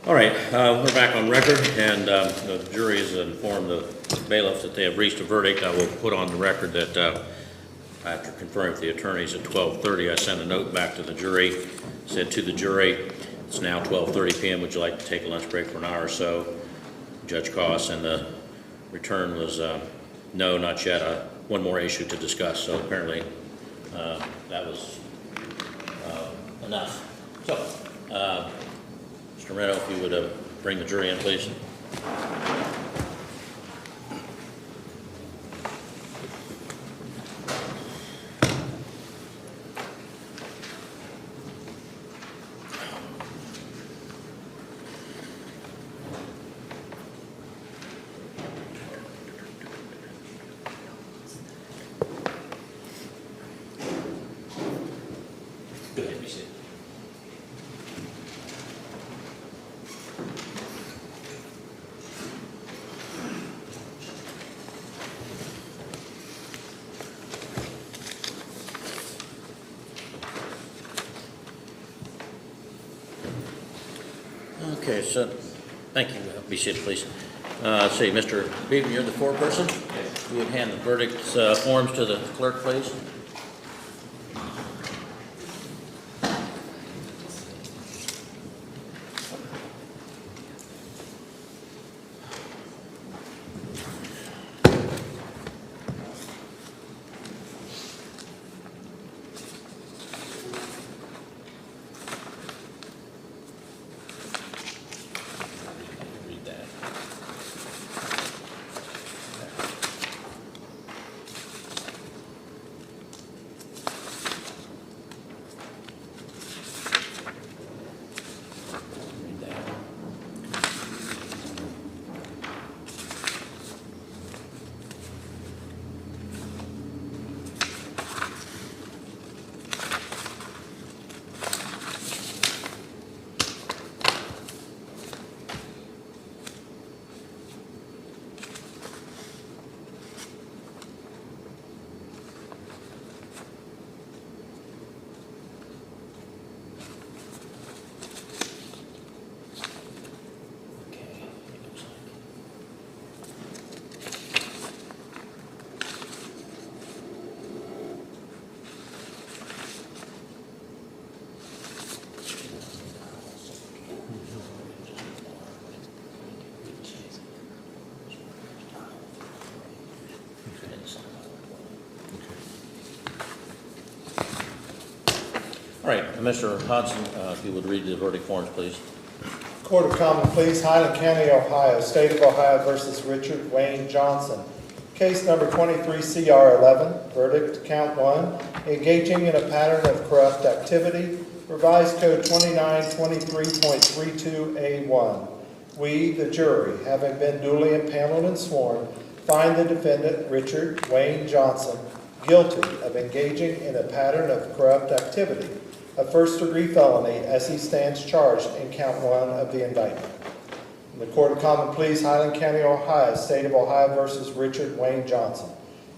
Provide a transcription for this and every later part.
All right, we're back on record, and the jury has informed the bailiffs that they have reached a verdict. I will put on the record that after conferring with the attorneys at 12:30, I sent a note back to the jury, said to the jury, it's now 12:30 p.m., would you like to take a lunch break for an hour or so? Judge Koss, and the return was no, not yet, one more issue to discuss, so apparently that was enough. So, Mr. Reno, if you would bring the jury in, please. Go ahead, be seated. Okay, so thank you. Be seated, please. Let's see, Mr. Beaton, you're the foreperson. Yes. You would hand the verdict forms to the clerk, please. All right, Mr. Hodson, if you would read the verdict forms, please. Court of Common Pleas, Highland County, Ohio, State of Ohio versus Richard Wayne Johnson. Case number 23CR11, verdict, count 1, engaging in a pattern of corrupt activity, revised code 2923.32A1. We, the jury, having been duly impaneled and sworn, find the defendant, Richard Wayne Johnson, guilty of engaging in a pattern of corrupt activity, a first-degree felony, as he stands charged in count 1 of the indictment. In the Court of Common Pleas, Highland County, Ohio, State of Ohio versus Richard Wayne Johnson.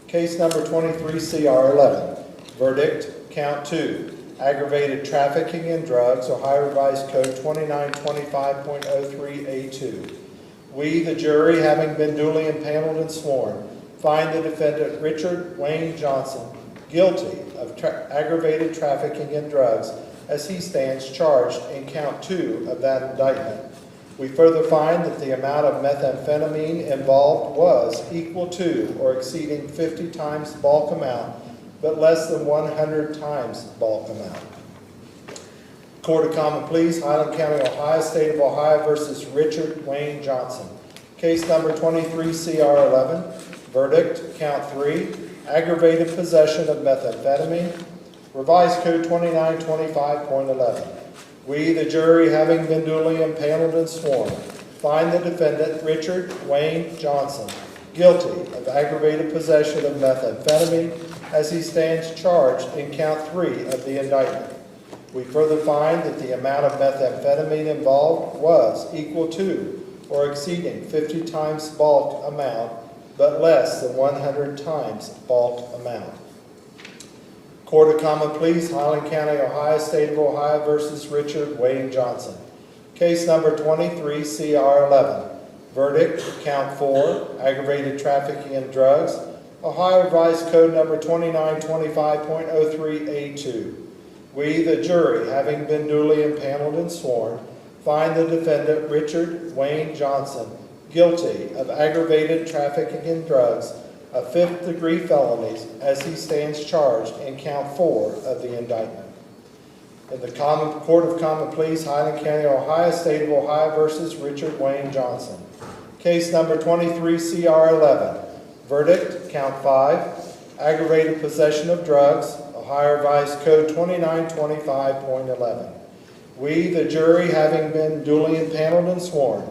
Case number 23CR11. Verdict, count 2. Aggravated trafficking in drugs, Ohio Revised Code 2925.03A2. We, the jury, having been duly impaneled and sworn, find the defendant, Richard Wayne Johnson, guilty of aggravated trafficking in drugs as he stands charged in count 2 of that indictment. We further find that the amount of methamphetamine involved was equal to or exceeding 50 times the bulk amount, but less than 100 times the bulk amount. Court of Common Pleas, Highland County, Ohio, State of Ohio versus Richard Wayne Johnson. Case number 23CR11. Verdict, count 3. Aggravated possession of methamphetamine, revised code 2925.11. We, the jury, having been duly impaneled and sworn, find the defendant, Richard Wayne Johnson, guilty of aggravated possession of methamphetamine as he stands charged in count 3 of the indictment. We further find that the amount of methamphetamine involved was equal to or exceeding 50 times bulk amount, but less than 100 times bulk amount. Court of Common Pleas, Highland County, Ohio, State of Ohio versus Richard Wayne Johnson. Case number 23-CR11. Verdict, count 4, aggravated trafficking in drugs, Ohio Revised Code number 2925.03A2. We, the jury, having been duly impaneled and sworn, find the defendant Richard Wayne Johnson guilty of aggravated trafficking in drugs, a 5th-degree felonies, as he stands charged in count 4 of the indictment. In the Court of Common Pleas, Highland County, Ohio, State of Ohio versus Richard Wayne Johnson. Case number 23-CR11. Verdict, count 5, aggravated possession of drugs, Ohio Revised Code 2925.11. We, the jury, having been duly impaneled and sworn,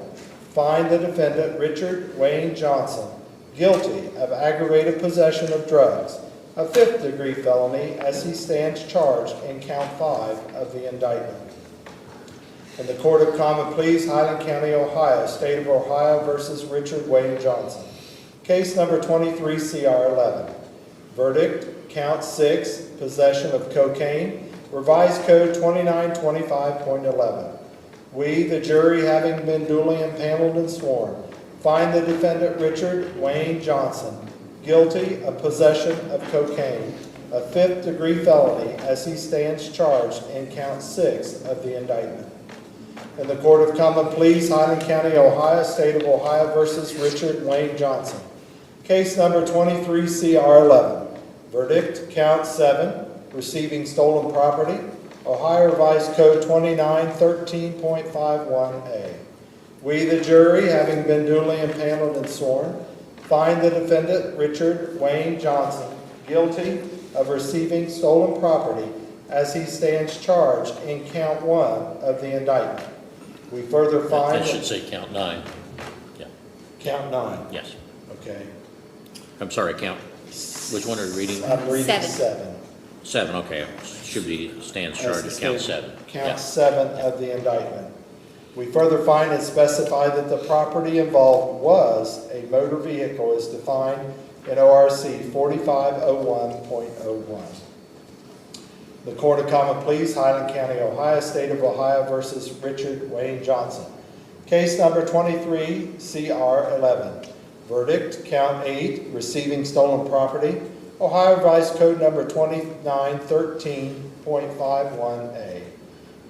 find the defendant Richard Wayne Johnson guilty of aggravated possession of drugs, a 5th-degree felony, as he stands charged in count 5 of the indictment. In the Court of Common Pleas, Highland County, Ohio, State of Ohio versus Richard Wayne Johnson. Case number 23-CR11. Verdict, count 6, possession of cocaine, Revised Code 2925.11. We, the jury, having been duly impaneled and sworn, find the defendant Richard Wayne Johnson guilty of possession of cocaine, a 5th-degree felony, as he stands charged in count 6 of the indictment. In the Court of Common Pleas, Highland County, Ohio, State of Ohio versus Richard Wayne Johnson. Case number 23-CR11. Verdict, count 7, receiving stolen property, Ohio Revised Code 2913.51A. We, the jury, having been duly impaneled and sworn, find the defendant Richard Wayne Johnson guilty of receiving stolen property as he stands charged in count 1 of the indictment. We further find... That should say count 9. Yeah. Count 9? Yes. Okay. I'm sorry, count. Which one are you reading? I'm reading 7. 7. 7, okay. Should be stands charged as count 7. Count 7 of the indictment. We further find and specify that the property involved was a motor vehicle as defined in ORC 4501.01. The Court of Common Pleas, Highland County, Ohio, State of Ohio versus Richard Wayne Johnson. Case number 23-CR11. Verdict, count 8, receiving stolen property, Ohio Revised Code number 2913.51A.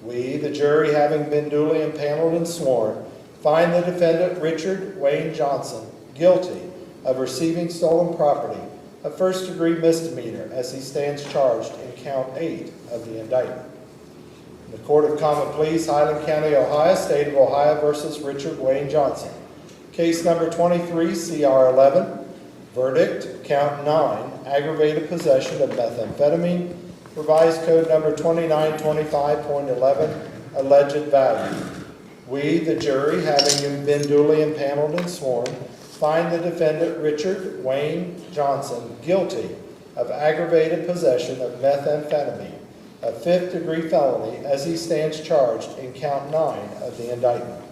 We, the jury, having been duly impaneled and sworn, find the defendant Richard Wayne Johnson guilty of receiving stolen property, a 1st-degree misdemeanor, as he stands charged in count 8 of the indictment. In the Court of Common Pleas, Highland County, Ohio, State of Ohio versus Richard Wayne Johnson. Case number 23-CR11. Verdict, count 9, aggravated possession of methamphetamine, Revised Code number 2925.11, alleged value. We, the jury, having been duly impaneled and sworn, find the defendant Richard Wayne Johnson guilty of aggravated possession of methamphetamine, a 5th-degree felony, as he stands charged in count 9 of the indictment.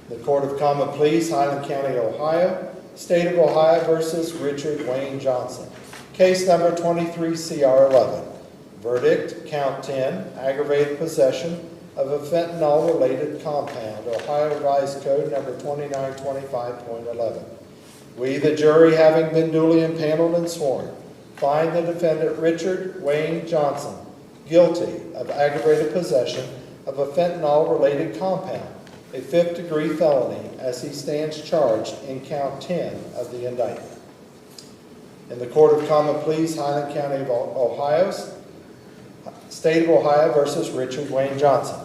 The Court of Common Pleas, Highland County, Ohio, State of Ohio versus Richard Wayne Johnson. Case number 23-CR11. Verdict, count 10, aggravated possession of a fentanyl-related compound, Ohio Revised Code number 2925.11. We, the jury, having been duly impaneled and sworn, find the defendant Richard Wayne Johnson guilty of aggravated possession of a fentanyl-related compound, a 5th-degree felony, as he stands charged in count 10 of the indictment. In the Court of Common Pleas, Highland County, Ohio, State of Ohio versus Richard Wayne Johnson.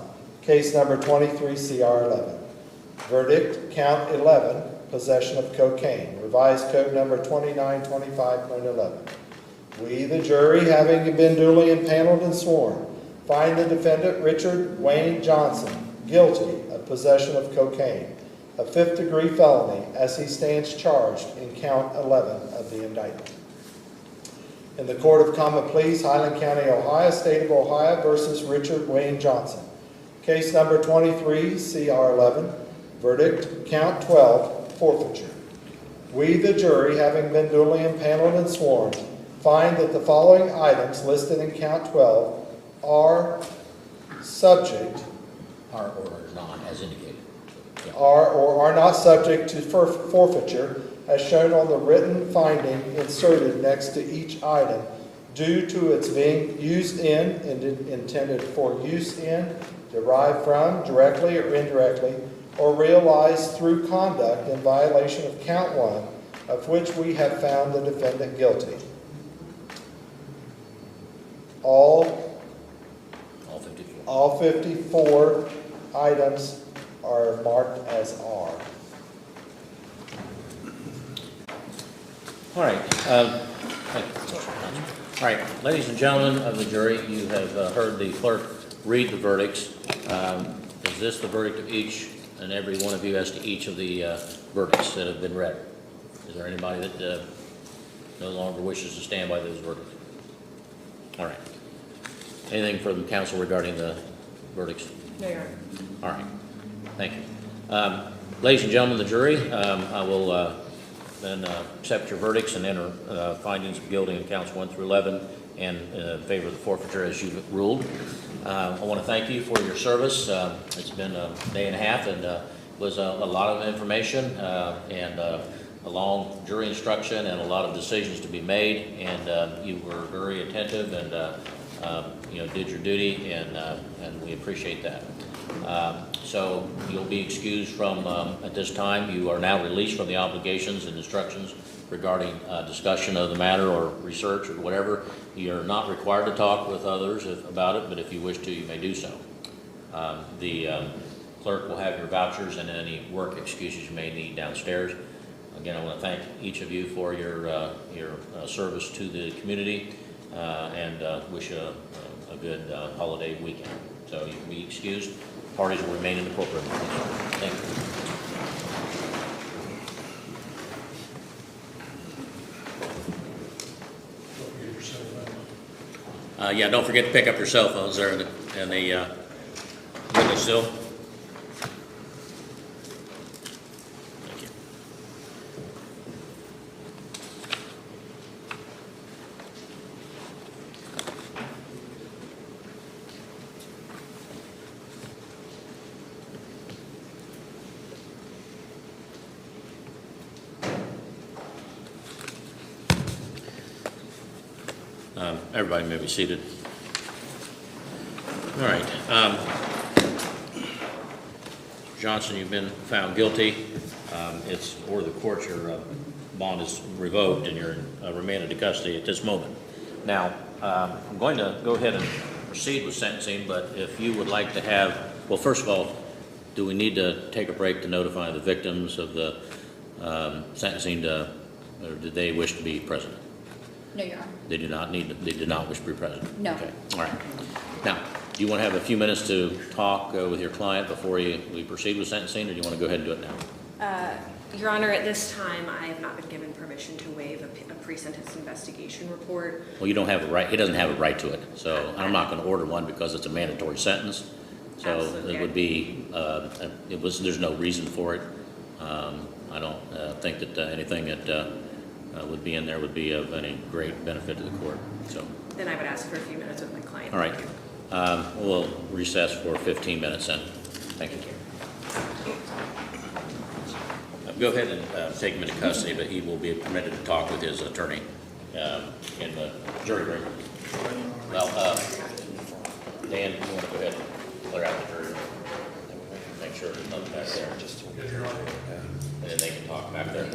Case number 23-CR11. Verdict, count 11, possession of cocaine, Revised Code number 2925.11. We, the jury, having been duly impaneled and sworn, find the defendant Richard Wayne Johnson guilty of possession of cocaine, a 5th-degree felony, as he stands charged in count 11 of the indictment. In the Court of Common Pleas, Highland County, Ohio, State of Ohio versus Richard Wayne Johnson. Case number 23-CR11. Verdict, count 12, forfeiture. We, the jury, having been duly impaneled and sworn, find that the following items listed in count 12 are subject, Are ordered. or not, as indicated. Yeah. are or are not subject to forfeiture as shown on the written finding inserted next to each item due to its being used in and intended for use in, derived from, directly or indirectly, or realized through conduct in violation of count 1, of which we have found the defendant guilty. All 54 items are marked as R. All right. Thank you. All right, ladies and gentlemen of the jury, you have heard the clerk read the verdicts. Is this the verdict of each and every one of you as to each of the verdicts that have been read? Is there anybody that no longer wishes to stand by those verdicts? All right. Anything from the council regarding the verdicts? No, Your Honor. All right. Thank you. Ladies and gentlemen of the jury, I will then accept your verdicts and enter findings of guilty in counts 1 through 11 and in favor of the forfeiture as you've ruled. I want to thank you for your service. It's been a day and a half and was a lot of information and a long jury instruction and a lot of decisions to be made, and you were very attentive and did your duty, and we appreciate that. So you'll be excused from, at this time, you are now released from the obligations and instructions regarding discussion of the matter or research or whatever. You're not required to talk with others about it, but if you wish to, you may do so. The clerk will have your vouchers and any work excuses you may need downstairs. Again, I want to thank each of you for your service to the community and wish you a good holiday weekend. So you can be excused. Parties will remain in the courtroom. Thank you. Yeah, don't forget to pick up your cell phones there in the windowsill. Thank you. Everybody may be seated. All right. Johnson, you've been found guilty. It's order of the court, your bond is revoked and you're remanded to custody at this moment. Now, I'm going to go ahead and proceed with sentencing, but if you would like to have, well, first of all, do we need to take a break to notify the victims of the sentencing, or did they wish to be present? No, Your Honor. They do not need. They did not wish to be present. No. Okay. All right. Now, do you want to have a few minutes to talk with your client before we proceed with sentencing, or do you want to go ahead and do it now? Your Honor, at this time, I have not been given permission to waive a pre-sentence investigation report. Well, you don't have a right. He doesn't have a right to it, so I'm not going to order one because it's a mandatory sentence. So Absolutely. it would be. There's no reason for it. I don't think that anything that would be in there would be of any great benefit to the court. So. Then I would ask for a few minutes with my client. All right. We'll recess for 15 minutes then. Thank you. Go ahead and take him into custody, but he will be permitted to talk with his attorney in the jury room. Well, Dan, you want to go ahead and clear out the jury room? Make sure there's nothing back there. And then they can talk back there.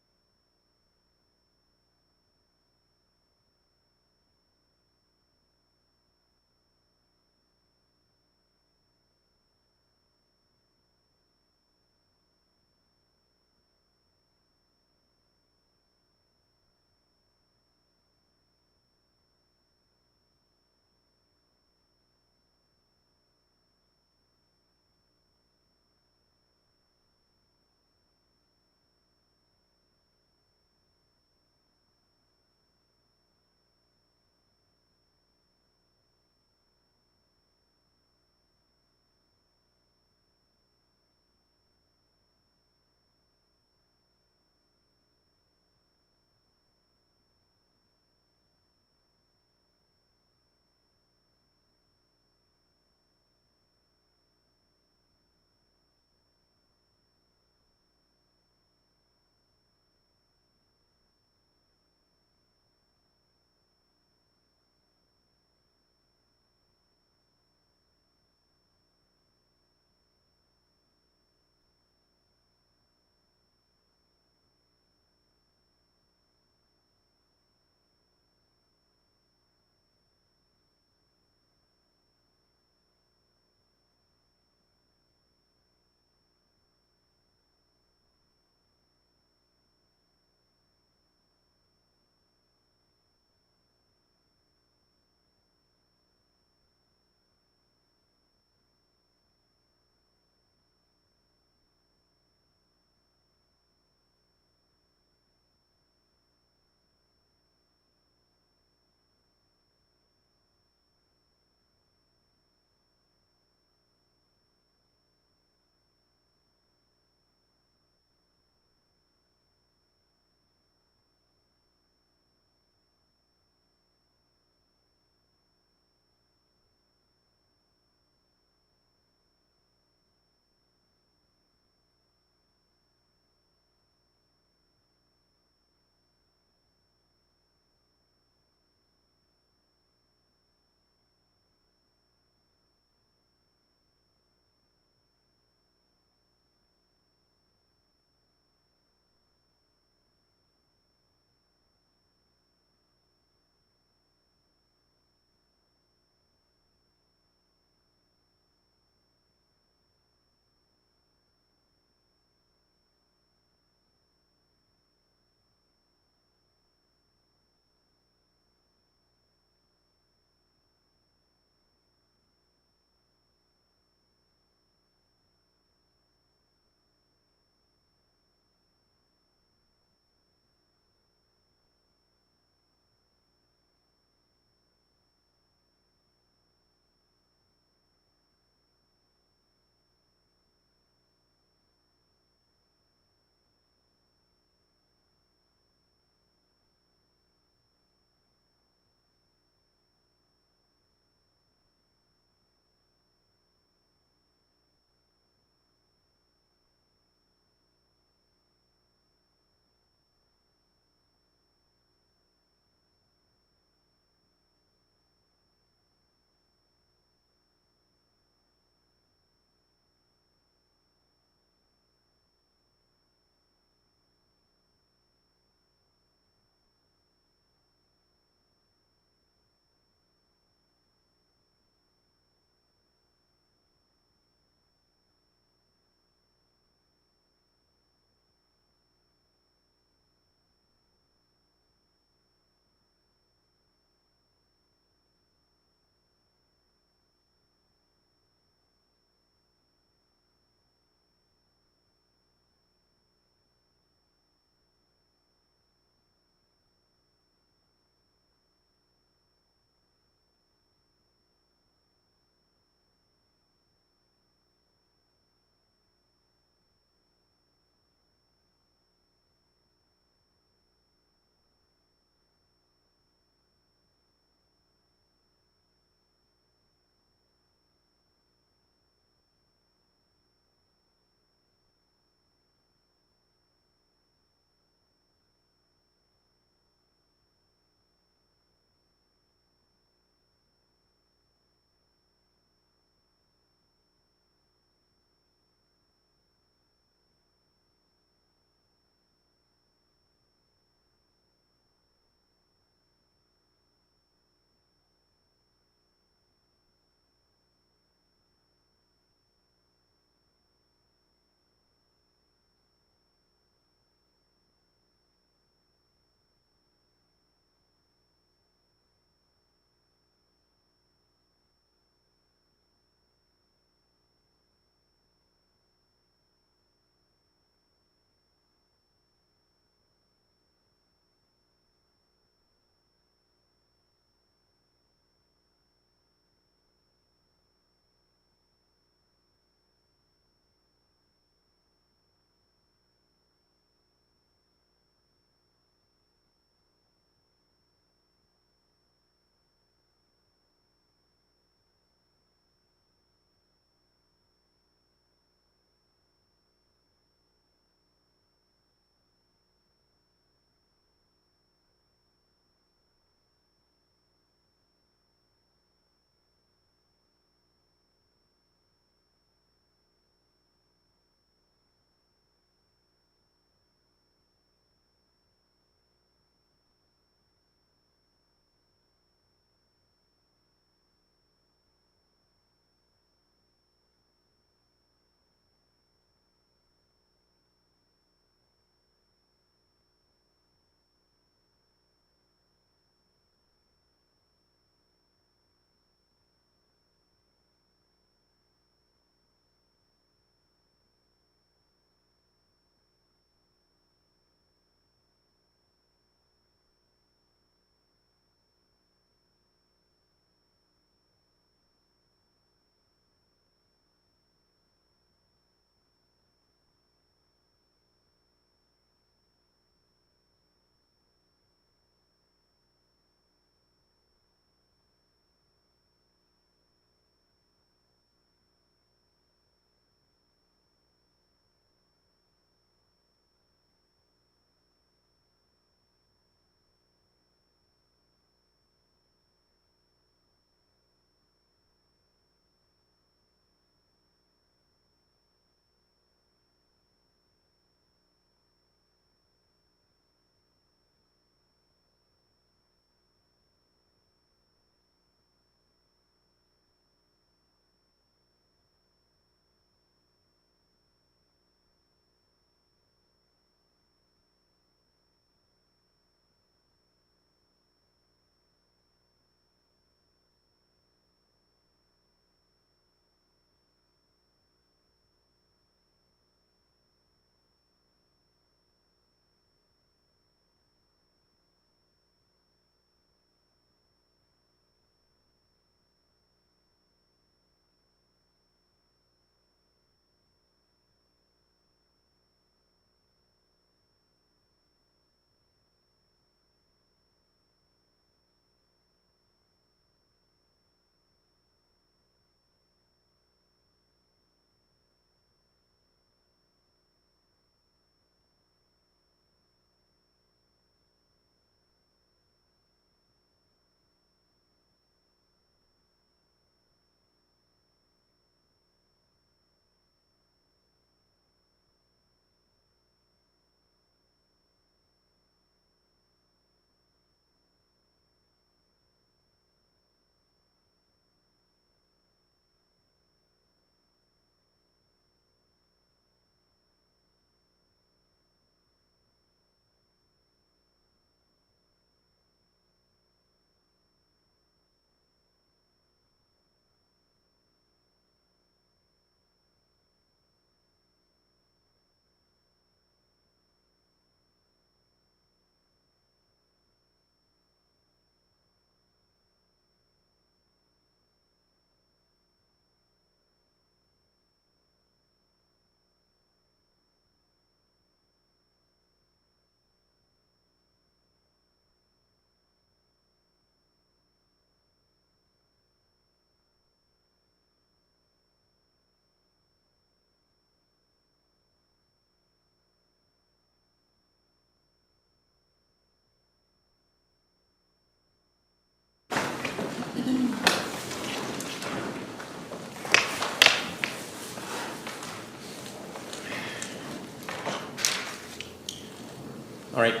All right,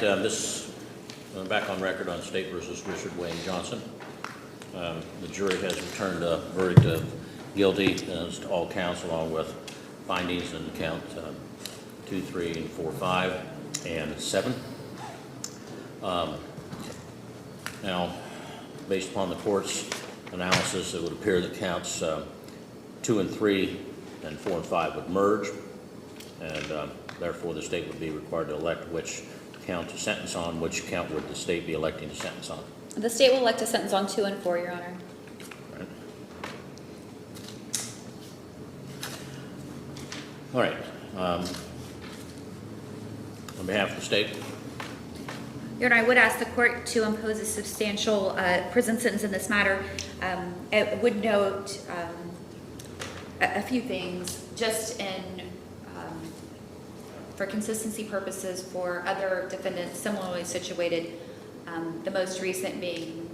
back on record on State versus Richard Wayne Johnson. The jury has returned a verdict of guilty as to all counts, along with findings in count 2, 3, 4, 5, and 7. Now, based upon the court's analysis, it would appear that counts 2 and 3 and 4 and 5 would merge, and therefore the state would be required to elect which count to sentence on. Which count would the state be electing to sentence on? The state will elect a sentence on 2 and 4, Your Honor. All right. On behalf of the state, Your Honor, I would ask the court to impose a substantial prison sentence in this matter. I would note a few things, just for consistency purposes for other defendants similarly situated, the most recent being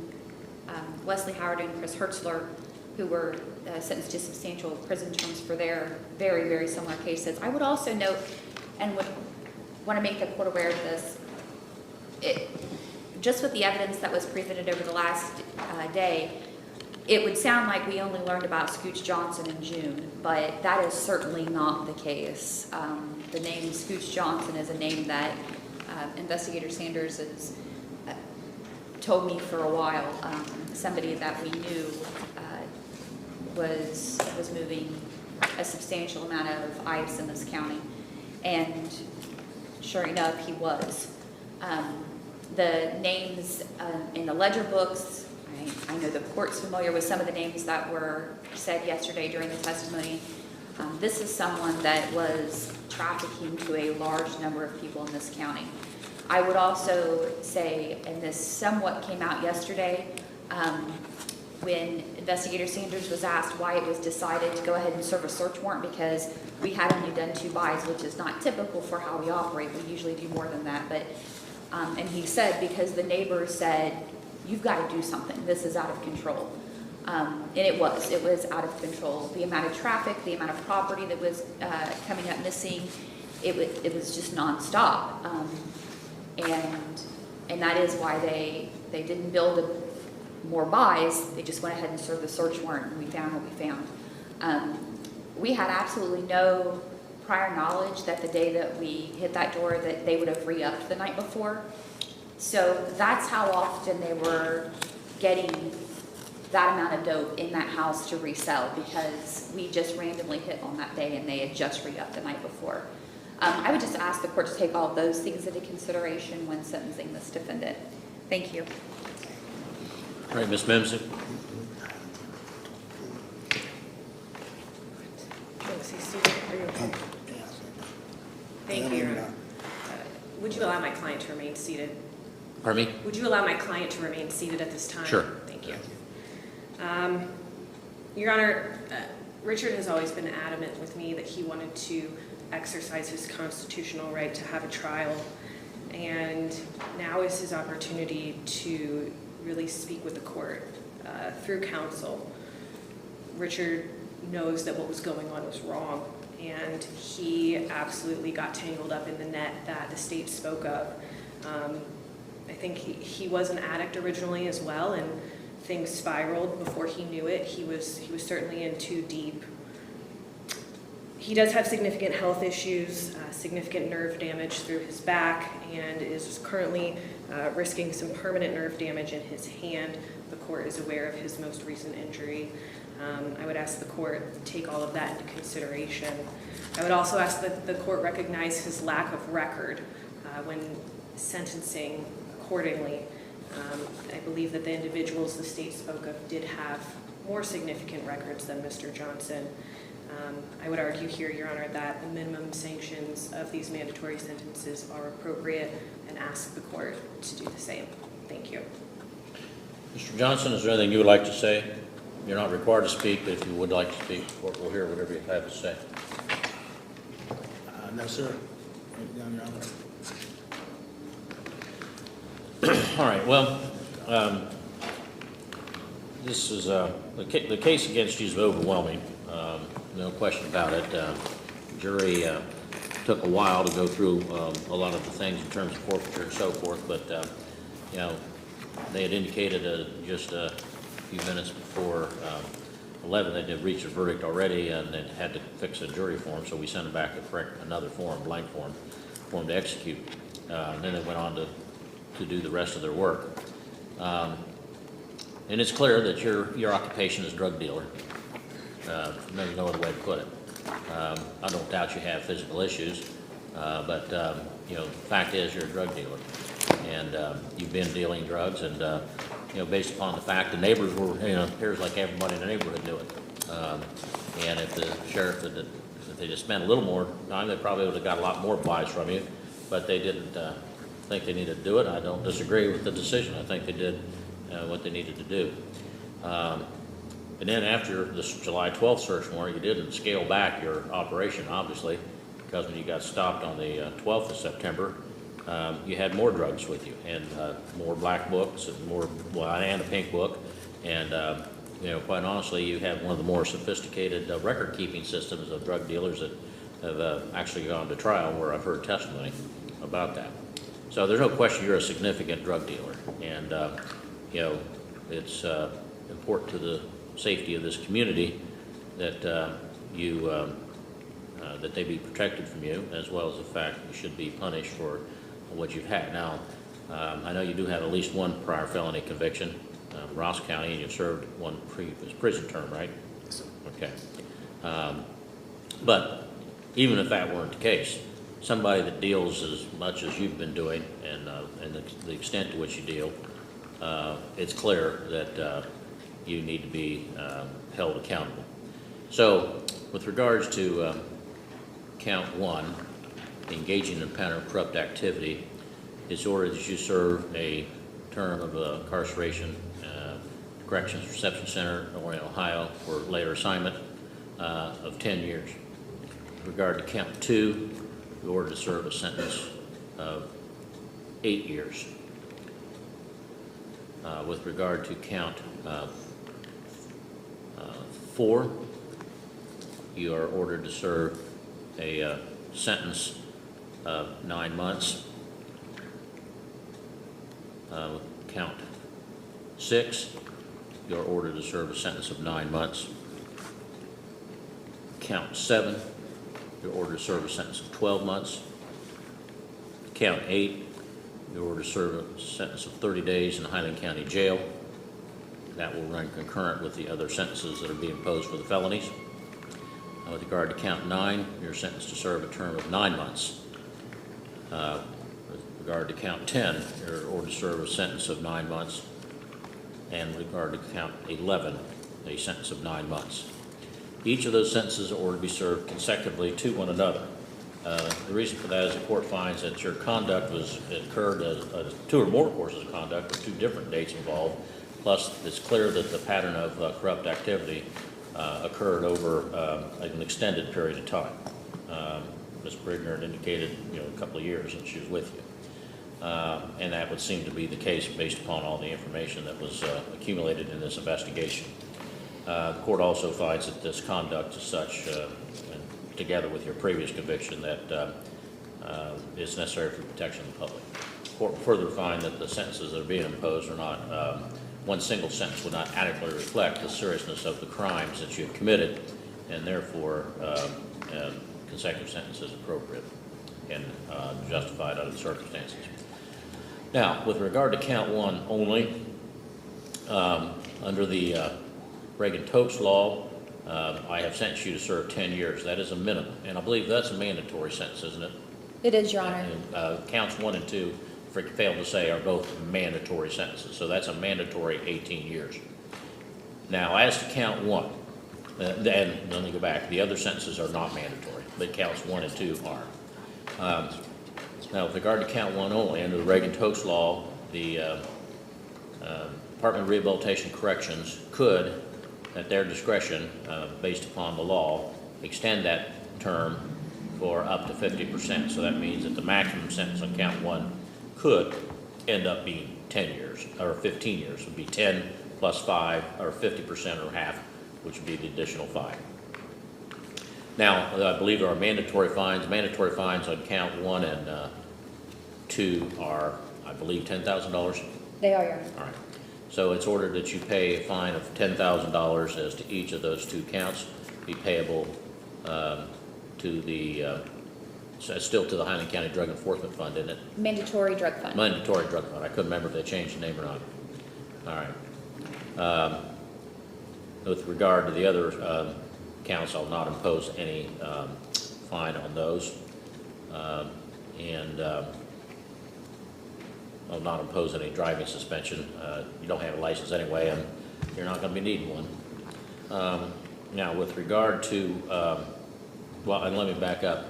Wesley Howard and Chris Hertzler, who were sentenced to substantial prison terms for their very, very similar cases. I would also note, and would want to make the court aware of this, just with the evidence that was presented over the last day, it would sound like we only learned about Scooch Johnson in June, but that is certainly not the case. The name Scooch Johnson is a name that Investigator Sanders has told me for a while. Somebody that we knew was moving a substantial amount of ice in this county, and sure enough, he was. The names in the ledger books, I know the court's familiar with some of the names that were said yesterday during the testimony. This is someone that was trafficking to a large number of people in this county. I would also say, and this somewhat came out yesterday, when Investigator Sanders was asked why it was decided to go ahead and serve a search warrant, because we had only done 2 buys, which is not typical for how we operate. We usually do more than that. But and he said because the neighbors said, you've got to do something. This is out of control. And it was out of control. The amount of traffic, the amount of property that was coming up missing, it was just nonstop. And that is why they didn't build more buys. They just went ahead and served the search warrant, and we found what we found. We had absolutely no prior knowledge that the day that we hit that door that they would have re-upped the night before. So that's how often they were getting that amount of dope in that house to resell, because we just randomly hit on that day and they had just re-upped the night before. I would just ask the court to take all of those things into consideration when sentencing this defendant. Thank you. all right, Ms. Mimsy. Thank you, Your Honor. Would you allow my client to remain seated? Pardon me? Would you allow my client to remain seated at this time? Sure. Thank you. Your Honor, Richard has always been adamant with me that he wanted to exercise his constitutional right to have a trial, and now is his opportunity to really speak with the court through counsel. Richard knows that what was going on was wrong, and he absolutely got tangled up in the net that the state spoke of. I think he was an addict originally as well, and things spiraled before he knew it. He was certainly in too deep. He does have significant health issues, significant nerve damage through his back, and is currently risking some permanent nerve damage in his hand. The court is aware of his most recent injury. I would ask the court to take all of that into consideration. I would also ask that the court recognize his lack of record when sentencing accordingly. I believe that the individuals the state spoke of did have more significant records than Mr. Johnson. I would argue here, Your Honor, that the minimum sanctions of these mandatory sentences are appropriate, and ask the court to do the same. Thank you. Mr. Johnson, is there anything you would like to say? You're not required to speak, but if you would like to speak, the court will hear whatever you have to say. No, sir. Your Honor. All right, well, this is, the case against you is overwhelming, no question about it. Jury took a while to go through a lot of the things in terms of forfeiture and so forth, but, you know, they had indicated just a few minutes before 11 that they'd reached a verdict already and they had to fix a jury form, so we sent them back to correct another form, blank form, for them to execute. And then they went on to do the rest of their work. And it's clear that your occupation is drug dealer. There's no other way to put it. I don't doubt you have physical issues, but you know, the fact is you're a drug dealer, and you've been dealing drugs, and you know, based upon the fact the neighbors were, you know, it appears like everybody in the neighborhood knew it. And if the sheriff had, if they just spent a little more time, they probably would have got a lot more advice from you, but they didn't think they needed to do it. I don't disagree with the decision. I think they did what they needed to do. And then after this July 12th search warrant, you didn't scale back your operation, obviously, because when you got stopped on the 12th of September, you had more drugs with you, and more black books, and more, well, and a pink book, and you know, quite honestly, you have one of the more sophisticated record-keeping systems of drug dealers that have actually gone to trial, where I've heard testimony about that. So there's no question you're a significant drug dealer, and you know, it's important to the safety of this community that that they be protected from you, as well as the fact you should be punished for what you've had. Now, I know you do have at least one prior felony conviction, Ross County, and you've served one previous prison term, right? Okay. But even if that weren't the case, somebody that deals as much as you've been doing, and the extent to which you deal, it's clear that you need to be held accountable. So, with regards to count 1, engaging in a pattern of corrupt activity, it's ordered that you serve a term of incarceration, Corrections Reception Center in Ohio for later assignment of 10 years. With regard to count 2, you're ordered to serve a sentence of 8 years. With regard to count 4, you are ordered to serve a sentence of 9 months. Count 6, you are ordered to serve a sentence of 9 months. Count 7, you're ordered to serve a sentence of 12 months. Count 8, you're ordered to serve a sentence of 30 days in Highland County Jail. That will run concurrent with the other sentences that are being imposed for the felonies. With regard to count 9, you're sentenced to serve a term of 9 months. With regard to count 10, you're ordered to serve a sentence of 9 months. And with regard to count 11, a sentence of 9 months. Each of those sentences are ordered to be served consecutively to one another. The reason for that is the court finds that your conduct occurred as 2 or more courses of conduct with 2 different dates involved. Plus, it's clear that the pattern of corrupt activity occurred over an extended period of time. Ms. Brigner had indicated, you know, a couple of years that she was with you. And that would seem to be the case based upon all the information that was accumulated in this investigation. The court also finds that this conduct is such, together with your previous conviction, that is necessary for protection of the public. The court further find that the sentences that are being imposed are not, one single sentence would not adequately reflect the seriousness of the crimes that you have committed, and therefore consecutive sentence is appropriate and justified under the circumstances. Now, with regard to count 1 only, under the Reagan-Topes law, I have sentenced you to serve 10 years. That is a minimum, and I believe that's a mandatory sentence, isn't it? It is, Your Honor. And, counts 1 and 2, failed to say, are both mandatory sentences, so that's a mandatory 18 years. Now, as to count 1, and let me go back, the other sentences are not mandatory, but counts 1 and 2 are. Now, with regard to count 1 only, under the Reagan-Topes law, the Department of Rehabilitation Corrections could, at their discretion, based upon the law, extend that term for up to 50%. So that means that the maximum sentence on count 1 could end up being 10 years, or 15 years. It would be 10 plus 5, or 50% or half, which would be the additional 5. Now, I believe there are mandatory fines. Mandatory fines on count 1 and 2 are, I believe, $10,000. They are, Your Honor. All right. So it's ordered that you pay a fine of $10,000 as to each of those 2 counts, be payable to the, still to the Highland County Drug Enforcement Fund, isn't it? Mandatory drug fund. Mandatory drug fund. I couldn't remember if they changed the name or not. All right. With regard to the other counts, I'll not impose any fine on those. And I'll not impose any driving suspension. You don't have a license anyway, and you're not going to be needing one. Now, with regard to, well, and let me back up.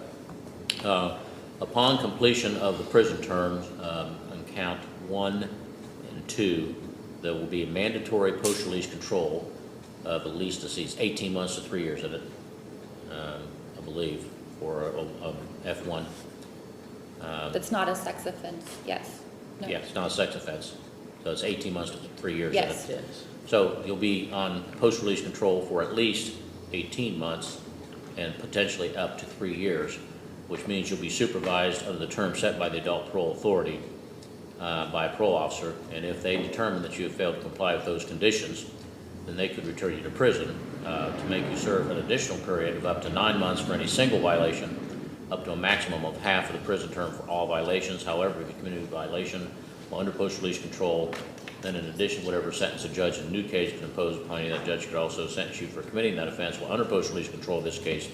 Upon completion of the prison terms on count 1 and 2, there will be a mandatory post-release control of at least 18 months to 3 years in it, I believe, for F1. That's not a sex offense, yes. No. Yeah, it's not a sex offense, so it's 18 months to 3 years. Yes. In it. So you'll be on post-release control for at least 18 months and potentially up to 3 years, which means you'll be supervised under the term set by the adult parole authority by a parole officer, and if they determine that you have failed to comply with those conditions, then they could return you to prison to make you serve an additional period of up to 9 months for any single violation, up to a maximum of half of the prison term for all violations. However, if you commit a violation while under post-release control, then in addition, whatever sentence a judge in a new case can impose upon you, that judge could also sentence you for committing that offense while under post-release control, in this case,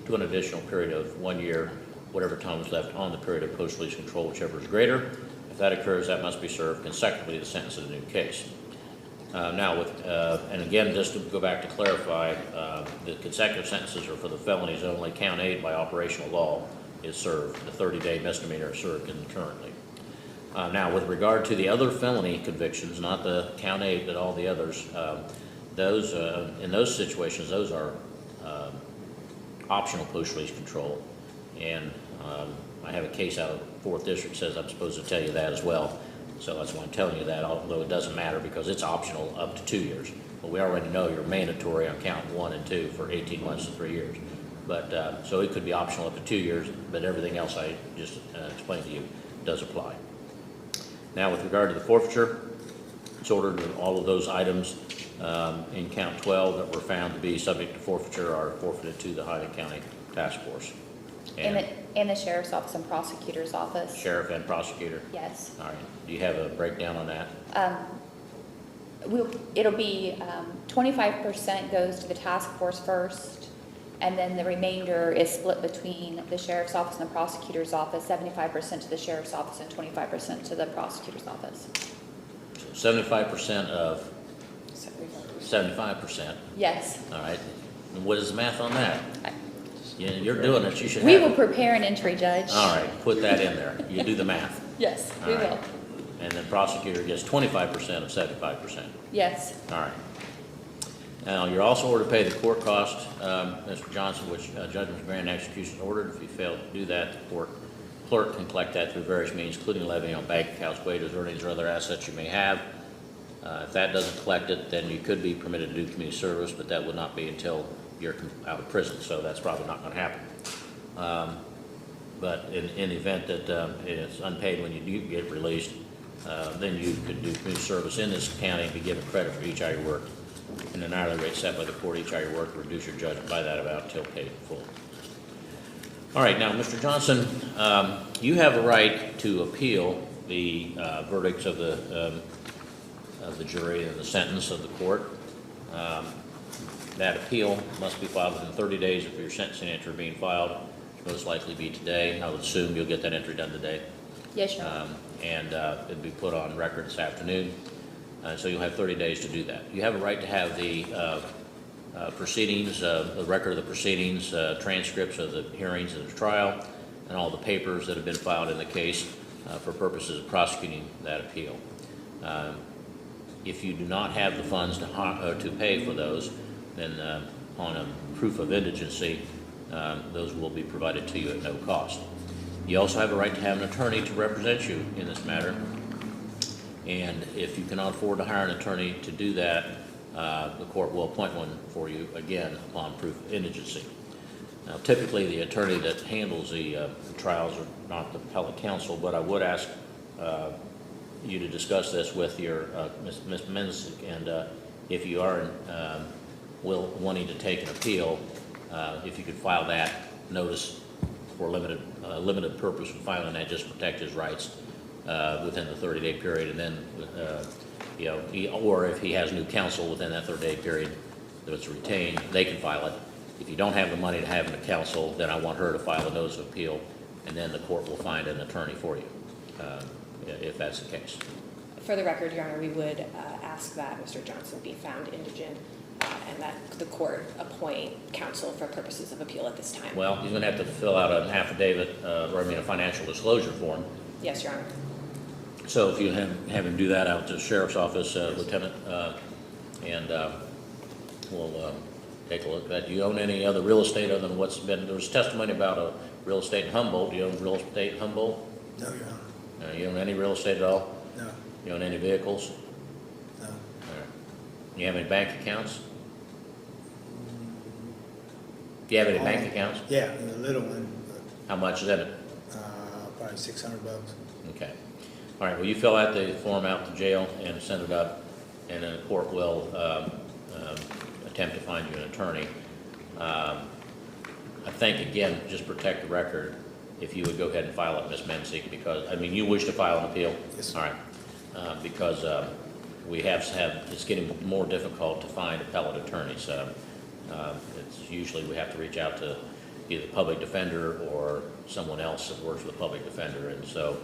to an additional period of 1 year, whatever time is left on the period of post-release control, whichever is greater. If that occurs, that must be served consecutively to the sentence of the new case. Now, and again, just to go back to clarify, the consecutive sentences are for the felonies only. Count 8 by operational law is served. The 30-day misdemeanor is served concurrently. Now, with regard to the other felony convictions, not the count 8, but all the others, those in those situations, those are optional post-release control. And I have a case out of 4th District says I'm supposed to tell you that as well. So that's why I'm telling you that, although it doesn't matter because it's optional up to 2 years. But we already know you're mandatory on count 1 and 2 for 18 months to 3 years. But so it could be optional up to 2 years, but everything else I just explained to you does apply. Now, with regard to the forfeiture, it's ordered that all of those items in count 12 that were found to be subject to forfeiture are forfeited to the Highland County Task Force. And the sheriff's office and prosecutor's office. Sheriff and prosecutor? Yes. All right. Do you have a breakdown on that? It'll be 25% goes to the task force first, and then the remainder is split between the sheriff's office and the prosecutor's office, 75% to the sheriff's office and 25% to the prosecutor's office. So 75% of 75%? Yes. All right. And what is the math on that? You're doing it. You should We have will it. prepare an entry, Judge. All right. Put that in there. You do the math. Yes, All we right. will. And then prosecutor gets 25% of 75%. Yes. All right. Now, you're also ordered to pay the court cost, Mr. Johnson, which judgment, grant, and execution is ordered. If you fail to do that, the court clerk can collect that through various means, including levying on bank accounts, wages, earnings, or other assets you may have. If that doesn't collect it, then you could be permitted to do community service, but that would not be until you're out of prison, so that's probably not going to happen. But in the event that it's unpaid when you do get released, then you could do community service in this county and be given credit for each hour you work, and an hourly rate set by the court each hour you work to reduce your judgment by that amount until paid in full. All right, now, Mr. Johnson, you have a right to appeal the verdicts of the jury and the sentence of the court. That appeal must be filed within 30 days of your sentencing entry being filed, which most likely be today. I would assume you'll get that entry done today. Yes, Your Honor. And it'll be put on record this afternoon. So you'll have 30 days to do that. You have a right to have the proceedings, the record of the proceedings, transcripts of the hearings of the trial, and all the papers that have been filed in the case for purposes of prosecuting that appeal. If you do not have the funds to pay for those, then on a proof of indigency, those will be provided to you at no cost. You also have a right to have an attorney to represent you in this matter. And if you cannot afford to hire an attorney to do that, the court will appoint one for you again upon proof of indigency. Now, typically, the attorney that handles the trials are not the appellate counsel, but I would ask you to discuss this with your Ms. Menzik, and if you are wanting to take an appeal, if you could file that notice for limited purpose of filing that, just protect his rights within the 30-day period, and then or if he has new counsel within that 30-day period that's retained, they can file it. If you don't have the money to have a counsel, then I want her to file a notice of appeal, and then the court will find an attorney for you, if that's the case. For the record, Your Honor, we would ask that Mr. Johnson be found indigent and that the court appoint counsel for purposes of appeal at this time. Well, he's going to have to fill out an affidavit, a financial disclosure form. Yes, Your Honor. So if you have him do that out to the sheriff's office, Lieutenant, and we'll take a look at that. Do you own any other real estate other than what's been, there was testimony about a real estate in Humboldt. Do you own real estate in Humboldt? No, Your Honor. You own any real estate at all? No, You own any vehicles? no. All right. You have any bank accounts? Do you have any bank accounts? Yeah, a little one, How much is in it? but, probably $600. Okay. All right, well, you fill out the form out to jail and send it up, and then the court will attempt to find you an attorney. I think, again, just protect the record, if you would go ahead and file it, Ms. Menzik, because, I mean, you wish to file an appeal? Yes, sir. All right. Because we have, it's getting more difficult to find appellate attorneys. It's usually we have to reach out to either the public defender or someone else that works for the public defender, and so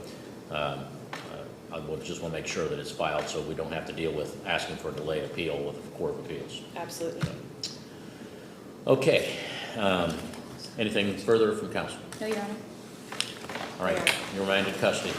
I would just want to make sure that it's filed so we don't have to deal with asking for a delayed appeal with the Court of Appeals. Absolutely. Okay. Anything further from counsel? No, Your Honor. All right. You're remanded custody.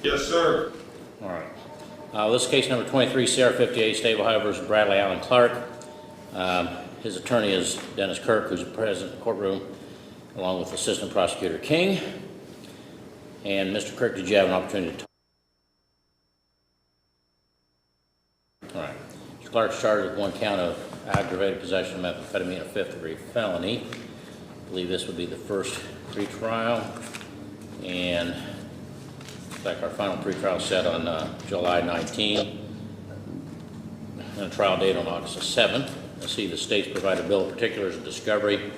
Yes, sir. All right. This is case number 23, Sierra 58, State of Ohio versus Bradley Allen Clark. His attorney is Dennis Kirk, who's present in the courtroom, along with Assistant Prosecutor King. And Mr. Kirk, did you have an opportunity to talk? All right. Mr. Clark's charged with one count of aggravated possession of methamphetamine, a fifth-degree felony. I believe this would be the first pretrial. And looks like our final pretrial set on July 19, and a trial date on August 7th. I see the state's provided bill of particulars of discovery.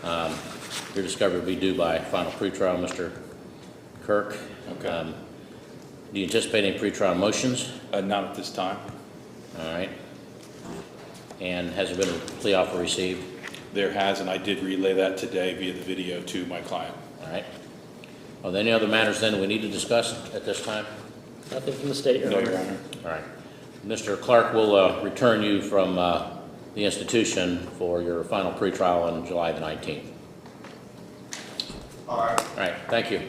Your discovery will be due by final pretrial, Mr. Kirk. Okay. Do you anticipate any pretrial motions? Not at this time. All right. And has there been a plea offer received? There has, and I did relay that today via the video to my client. All right. Are there any other matters then we need to discuss at this time? Nothing from the state, Your No, Honor. Your Honor. All right. Mr. Clark will return you from the institution for your final pretrial on July the 19th. All right. All right. Thank you.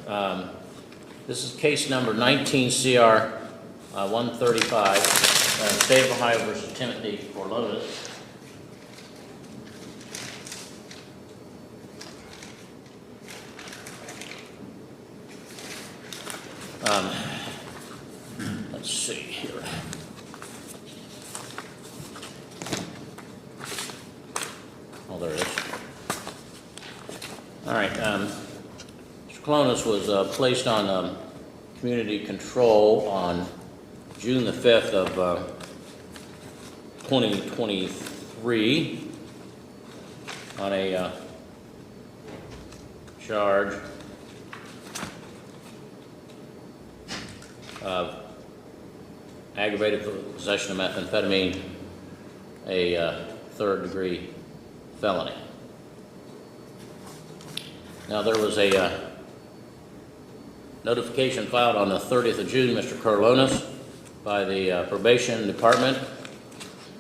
This is case number 19 CR 135, State of Ohio versus Timothy Corlonis. Let's see here. Oh, there it is. All right. Mr. Corlonis was placed on community control on June the 5th of 2023 on a charge of aggravated possession of methamphetamine, a third-degree felony. Now, there was a notification filed on the 30th of June, Mr. Corlonis, by the probation department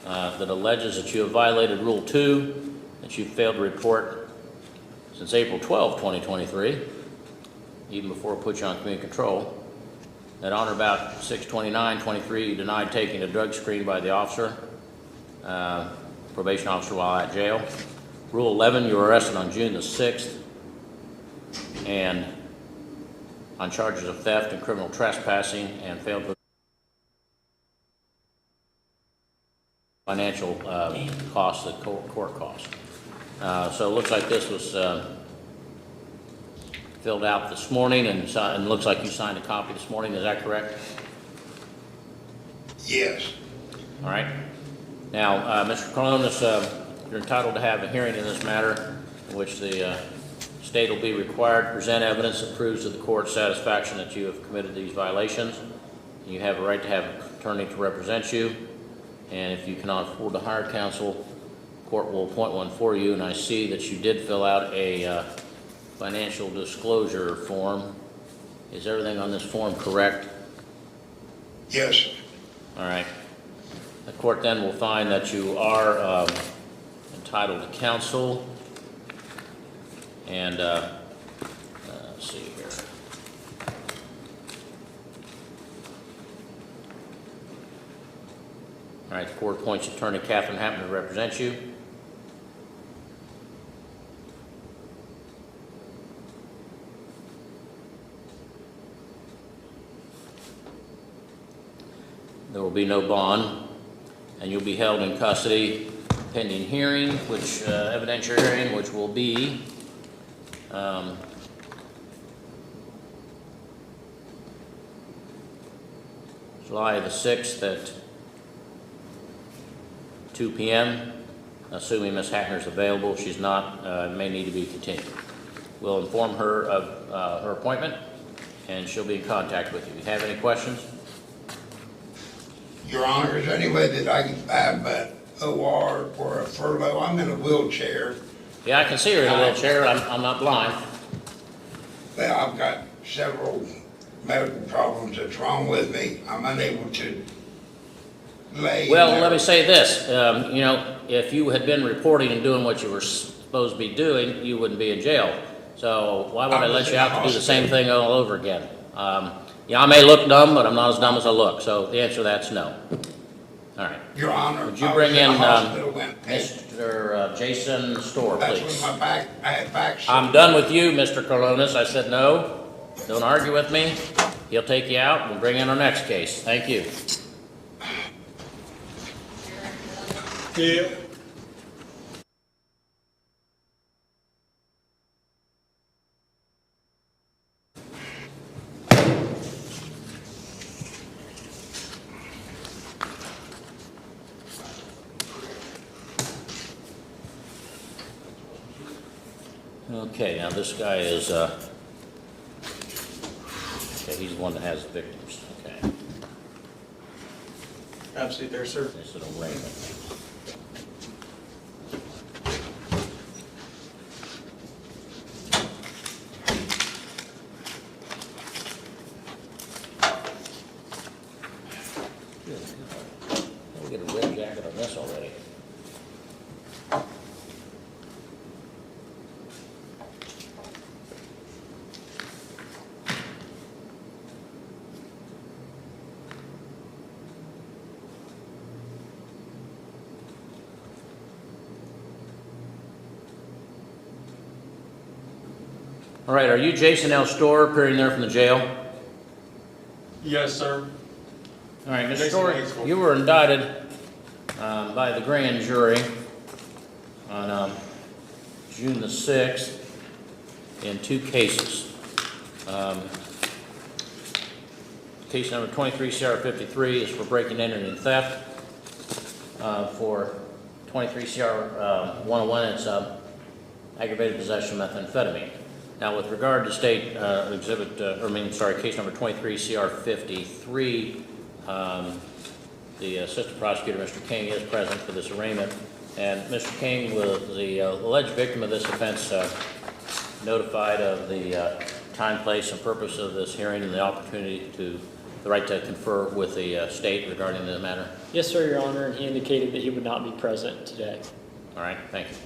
that alleges that you have violated Rule 2, that you failed to report since April 12, 2023, even before it put you on community control. That on or about 6/29/23, you denied taking a drug screen by the officer, probation officer, while at jail. Rule 11, you were arrested on June the 6th and on charges of theft and criminal trespassing and failed to financial costs, the court costs. So it looks like this was filled out this morning, and looks like you signed a copy this morning. Is that correct? Yes. All right. Now, Mr. Corlonis, you're entitled to have a hearing in this matter, in which the state will be required to present evidence that proves to the court's satisfaction that you have committed these violations. You have a right to have an attorney to represent you, and if you cannot afford to hire counsel, the court will appoint one for you. And I see that you did fill out a financial disclosure form. Is everything on this form correct? Yes. All right. The court then will find that you are entitled to counsel. And let's see here. All right, the court appoints Attorney Catherine Hampton to represent you. There will be no bond, and you'll be held in custody pending hearing, which evidentiary hearing, which will be July the 6th at 2 p.m., assuming Ms. Hackner is available. If she's not, it may need to be continued. We'll inform her of her appointment, and she'll be in contact with you. You have any questions? Your Honor, is there any way that I can have an OR or a furlough? I'm in a wheelchair. Yeah, I can see her in a wheelchair. I'm not blind. Well, I've got several medical problems that's wrong with me. I'm unable to lay. Well, let me say this. You know, if you had been reporting and doing what you were supposed to be doing, you wouldn't be in jail. So why would I let you out to do the same thing all over again? Yeah, I may look dumb, but I'm not as dumb as I look. So the answer to that's no. All right. Your Honor, Would you bring in Mr. Mr. Jason Storr, That's please? when I had back. I'm done with you, Mr. Corlonis. I said no. Don't argue with me. He'll take you out. We'll bring in our next case. Thank you. Yeah. Okay, now this guy is, okay, he's the one that has the victims. Okay. Have a seat there, sir. This is a Raymond. We get a red jacket on this already. All right, are you Jason L. Storr, appearing there from the jail? Yes, sir. All right, Mr. Jason Storr, A. Storr. you were indicted by the grand jury on June the 6th in 2 cases. Case number 23 CR 53 is for breaking, entering, and theft. For 23 CR 101, it's aggravated possession of methamphetamine. Now, with regard to state case number 23 CR 53, the assistant prosecutor, Mr. King, is present for this arraignment. And Mr. King was the alleged victim of this offense, notified of the time, place, and purpose of this hearing and the opportunity to, the right to confer with the state regarding the matter. Yes, sir, Your Honor, and he indicated that he would not be present today. All right, thank you.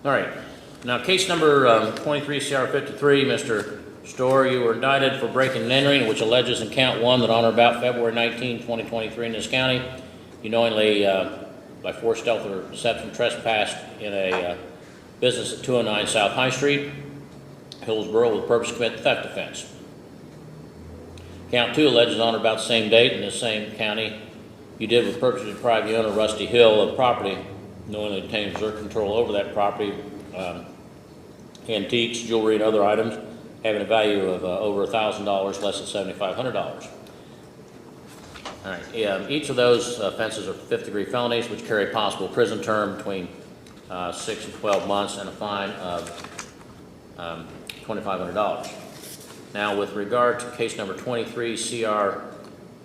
All right, now case number 23 CR 53, Mr. Storr, you were indicted for breaking and entering, which alleges in count 1 that on or about February 19, 2023 in this county, you knowingly, by force, stealth, or deception, trespassed in a business at 209 South High Street, Hillsborough, with purpose to commit the theft offense. Count 2 alleges on or about the same date in the same county, you did with purpose to deprive the owner, Rusty Hill, of property, knowingly obtained exert control over that property, antiques, jewelry, and other items having a value of over $1,000, less than $7,500. All right, each of those offenses are 5th-degree felonies, which carry a possible prison term between 6 and 12 months and a fine of $2,500. Now, with regard to case number 23 CR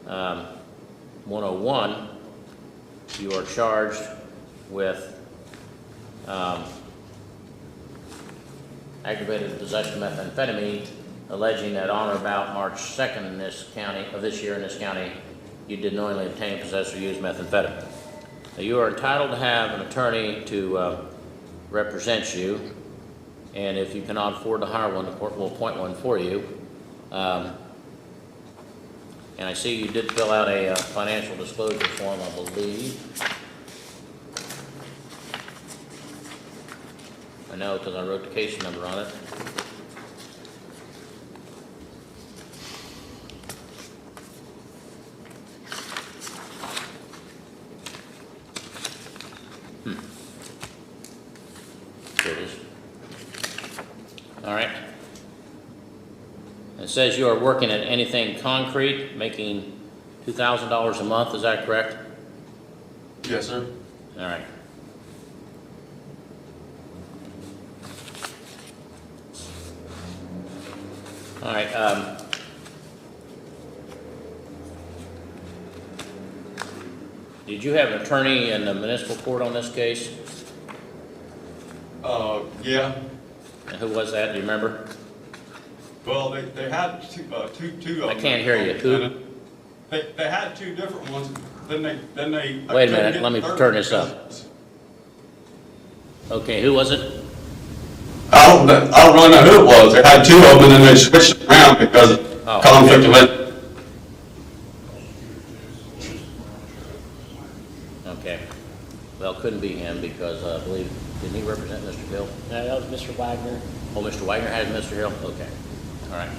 101, you are charged with aggravated possession of methamphetamine, alleging that on or about March 2nd in this county, of this year in this county, you did knowingly obtain, possess, or use methamphetamine. Now, you are entitled to have an attorney to represent you, and if you cannot afford to hire one, the court will appoint one for you. And I see you did fill out a financial disclosure form, I believe. I know because I wrote the case number on it. Here it is. All right. It says you are working at Anything Concrete, making $2,000 a month. Is that correct? Yes, sir. All right. All right. Did you have an attorney in the municipal court on this case? Yeah. And who was that? Do you remember? Well, they had two of them. I can't hear you. Who? They had 2 different ones. Then they. Wait a minute. Let me turn this up. Okay. Who was it? I don't really know who it was. They had 2 of them, and then they switched it around because of conflict of interest. Okay. Well, it couldn't be him because I believe, didn't he represent Mr. Hill? No, that was Mr. Wagner. Oh, Mr. Wagner had Mr. Hill? Okay. All right.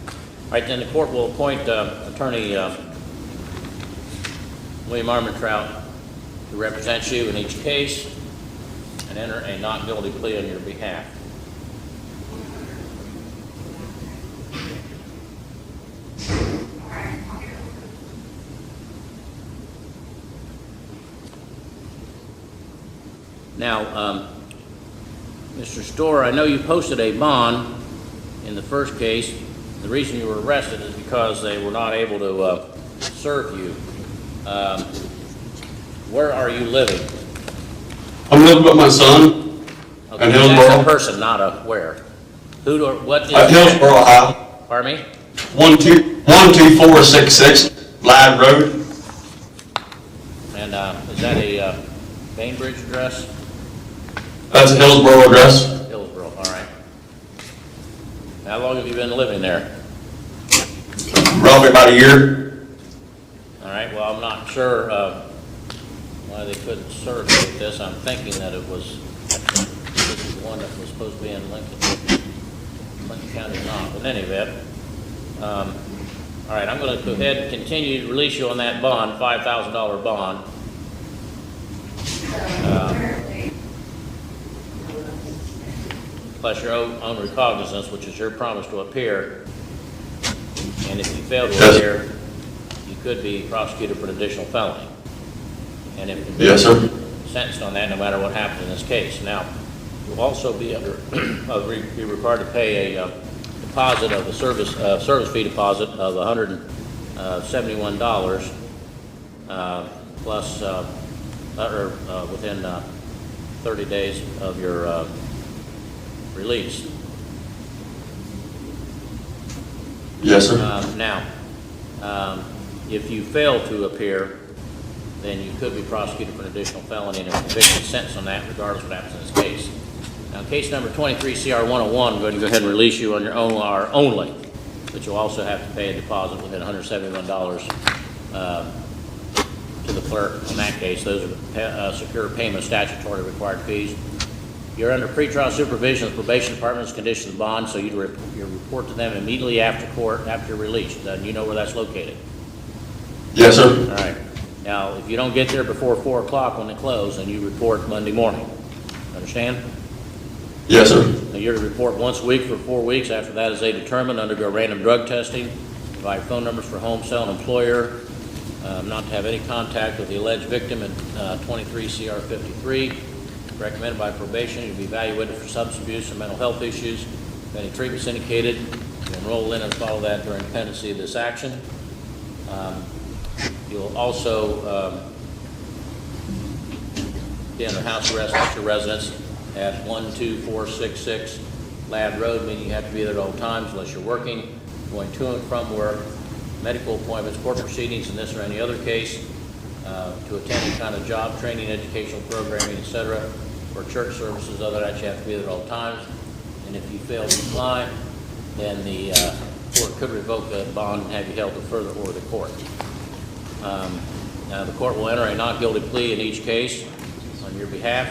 All right, then the court will appoint Attorney William Armentrout to represent you in each case and enter a not guilty plea on your behalf. Now, Mr. Storr, I know you posted a bond in the first case. The reason you were arrested is because they were not able to serve you. Where are you living? I'm living with my son Okay, in that's a Hillsborough. person, not a where. Who or what is At Hillsborough, Ohio. Pardon me? 12466 Ladd Road. And is that a Bainbridge address? That's a Hillsborough address. Hillsborough, all right. How long have you been living there? Roughly about a year. All right, well, I'm not sure why they couldn't serve you with this. I'm thinking that it was, this is one that was supposed to be in Lincoln County not, but in any event. All right, I'm going to go ahead and continue to release you on that bond, $5,000 bond. Plus your own recognizance, which is your promise to appear. And if you fail to appear, you could be prosecuted for an additional felony. And if Yes, sir. sentenced on that, no matter what happens in this case. Now, you'll also be be required to pay a deposit of the service fee deposit of $171 plus within 30 days of your release. Yes, sir. Now, if you fail to appear, then you could be prosecuted for an additional felony and a conviction sentence on that, regardless of what happens in this case. Now, in case number 23 CR 101, I'm going to go ahead and release you on your own R only, but you'll also have to pay a deposit within $171 to the clerk. In that case, those are secure payment of statutory required fees. You're under pretrial supervision of the probation department's conditions of bond, so you report to them immediately after court, after you're released. You know where that's located. Yes, sir. All right. Now, if you don't get there before 4 o'clock when they close, then you report Monday morning. Understand? Yes, sir. Now, you're to report once a week for 4 weeks. After that, as they determine, undergo random drug testing, provide phone numbers for home, cell, and employer, not to have any contact with the alleged victim in 23 CR 53. Recommended by probation, you'll be evaluated for substance abuse and mental health issues. If any treatment's indicated, you enroll in and follow that during pendency of this action. You'll also be under house arrest at your residence at 12466 Ladd Road, meaning you have to be there at all times unless you're working, going to and from work, medical appointments, court proceedings in this or any other case, to attend any kind of job training, educational programming, etc., or church services. Other than that, you have to be there at all times. And if you fail to comply, then the court could revoke the bond and have you held to further order of the court. Now, the court will enter a not guilty plea in each case on your behalf.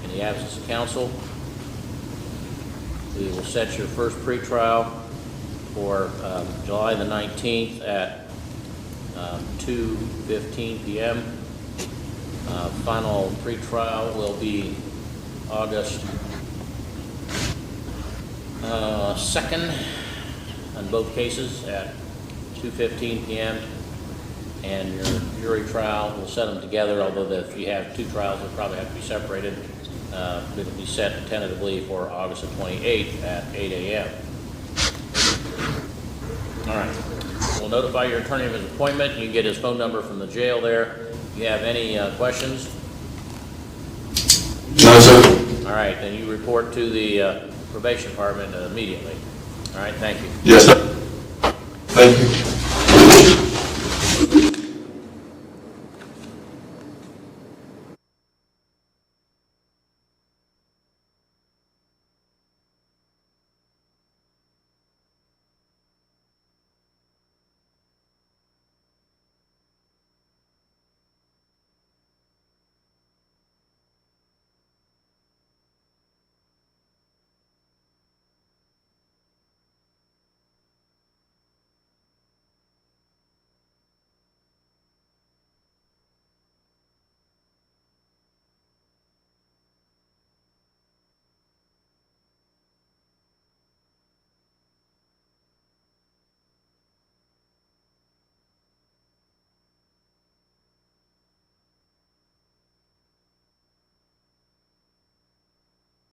In the absence of counsel, we will set your first pretrial for July the 19th at 2:15 p.m. Final pretrial will be August 2nd on both cases at 2:15 p.m. And your jury trial, we'll set them together, although if you have two trials, they'll probably have to be separated. It'll be set tentatively for August the 28th at 8 a.m. All right. We'll notify your attorney of his appointment. You can get his phone number from the jail there. If you have any questions? No, sir. All right, then you report to the probation department immediately. All right, thank you. Yes, sir. Thank you.